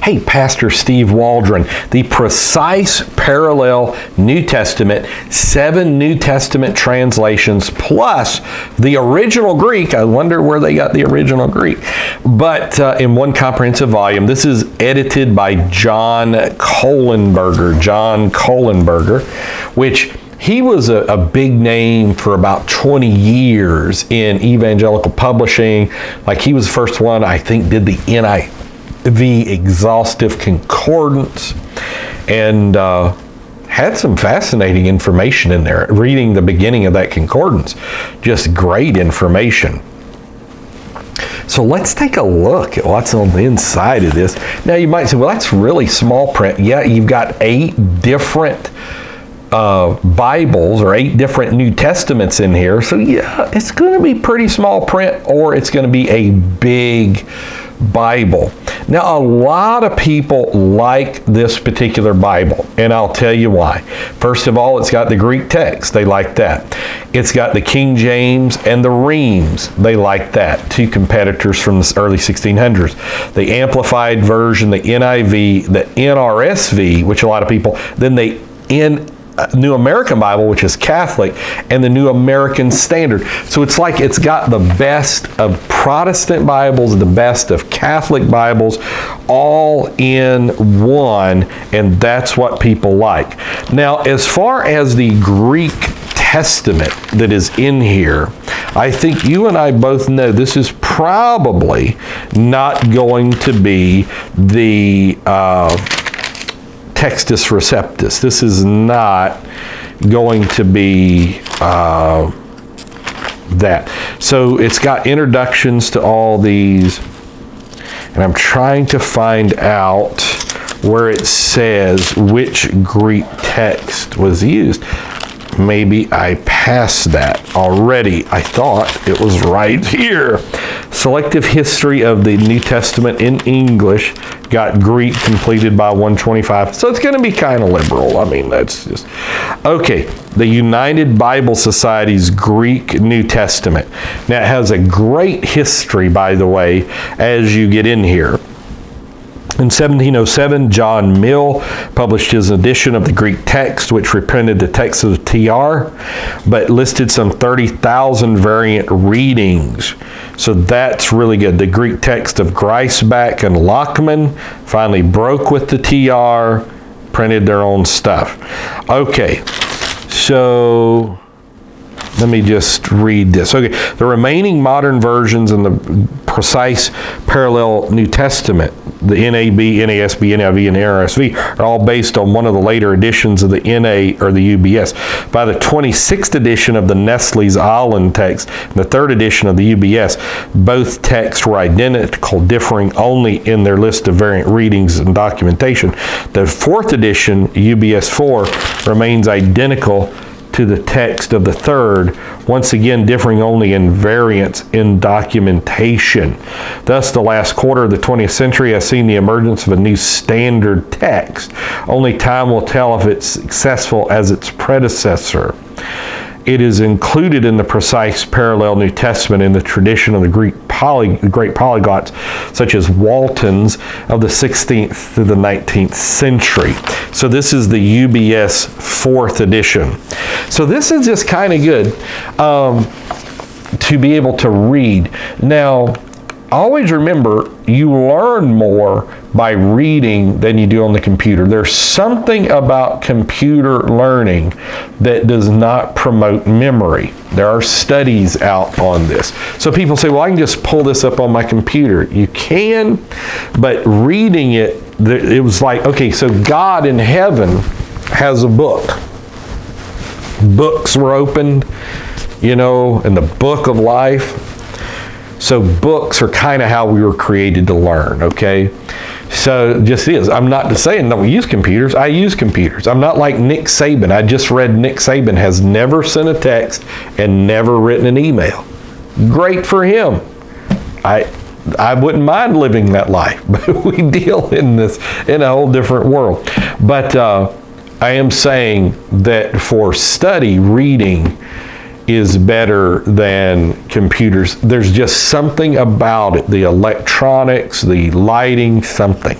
Hey, Pastor Steve Waldron, the Precise Parallel New Testament, 7 New Testament translations, plus the original Greek. I wonder where they got the original Greek. But in one comprehensive volume. This is edited by John Kohlenberger, which he was a big name for about 20 years in evangelical publishing. Like, he was the first one, I think, did the NIV exhaustive concordance, and had some fascinating information in there. Reading the beginning of that concordance, just great information. So let's take a look at what's on the inside of this. Now you might say, well, that's really small print. Yeah, you've got 8 different Bibles or 8 different New Testaments in here. So yeah, it's going to be pretty small print, or it's going to be a big Bible. Now, a lot of people like this particular Bible, and I'll tell you why. First of all, it's got the Greek text. They like that. It's got the King James and the Reims. They like that. 2 competitors from the early 1600s. The Amplified Version, the NIV, the NRSV, which a lot of people, then the New American Bible, which is Catholic, and the New American Standard. So it's like it's got the best of Protestant Bibles, the best of Catholic Bibles, all in one, and that's what people like. Now, as far as the Greek Testament that is in here, I think you and I both know this is probably not going to be the Textus Receptus. This is not going to be that. So it's got introductions to all these, and I'm trying to find out where it says which Greek text was used. Maybe I passed that already. I thought it was right here. Selective History of the New Testament in English, got Greek completed by 125. So it's going to be kind of liberal. I mean, that's just... Okay, the United Bible Society's Greek New Testament. Now, it has a great history, by the way, as you get in here. In 1707, John Mill published his edition of the Greek text, which reprinted the text of the TR, but listed some 30,000 variant readings. So that's really good. The Greek text of Griesbach and Lockman finally broke with the TR, printed their own stuff. Okay, so let me just read this. Okay, the remaining modern versions in the Precise Parallel New Testament, the NAB, NASB, NIV, and NRSV, are all based on one of the later editions of the NA or the UBS. By the 26th edition of the Nestle's Island text and the 3rd edition of the UBS, both texts were identical, differing only in their list of variant readings and documentation. The 4th edition, UBS 4, remains identical to the text of the 3rd, once again differing only in variants in documentation. Thus, the last quarter of the 20th century has seen the emergence of a new standard text. Only time will tell if it's successful as its predecessor. It is included in the Precise Parallel New Testament in the tradition of the great polyglots, such as Walton's of the 16th to the 19th century. So this is the UBS 4th edition. So this is just kind of good to be able to read. Now, always remember, you learn more by reading than you do on the computer. There's something about computer learning that does not promote memory. There are studies out on this. So people say, well, I can just pull this up on my computer. You can, but reading it, it was like, okay, so God in heaven has a book. Books were opened, in the book of life. So books are kind of how we were created to learn, okay? So just is. I'm not saying don't use computers. I use computers. I'm not like Nick Saban. I just read Nick Saban has never sent a text and never written an email. Great for him. I wouldn't mind living that life, but we deal in a whole different world. But I am saying that for study, reading is better than computers. There's just something about it, the electronics, the lighting, something.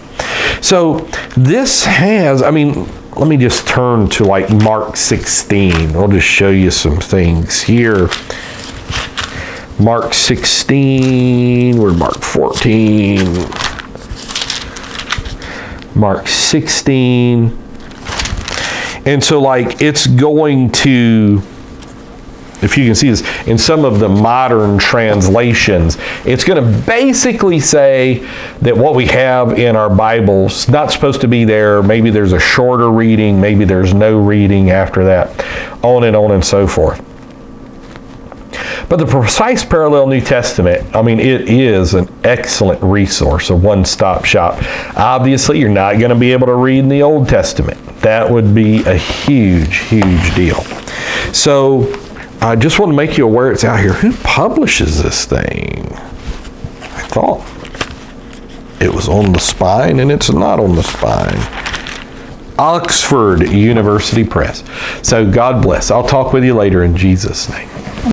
So this has, I mean, let me just turn to like Mark 16. I'll just show you some things here. Mark 16, we're Mark 14. Mark 16. And so like it's going to, if you can see this, in some of the modern translations, it's going to basically say that what we have in our Bible's not supposed to be there. Maybe there's a shorter reading, maybe there's no reading after that, on and so forth. But the Precise Parallel New Testament, I mean, it is an excellent resource, a one-stop shop. Obviously, you're not going to be able to read in the Old Testament. That would be a huge, huge deal. So I just want to make you aware it's out here. Who publishes this thing? I thought it was on the spine, and it's not on the spine. Oxford University Press. So God bless. I'll talk with you later in Jesus' name.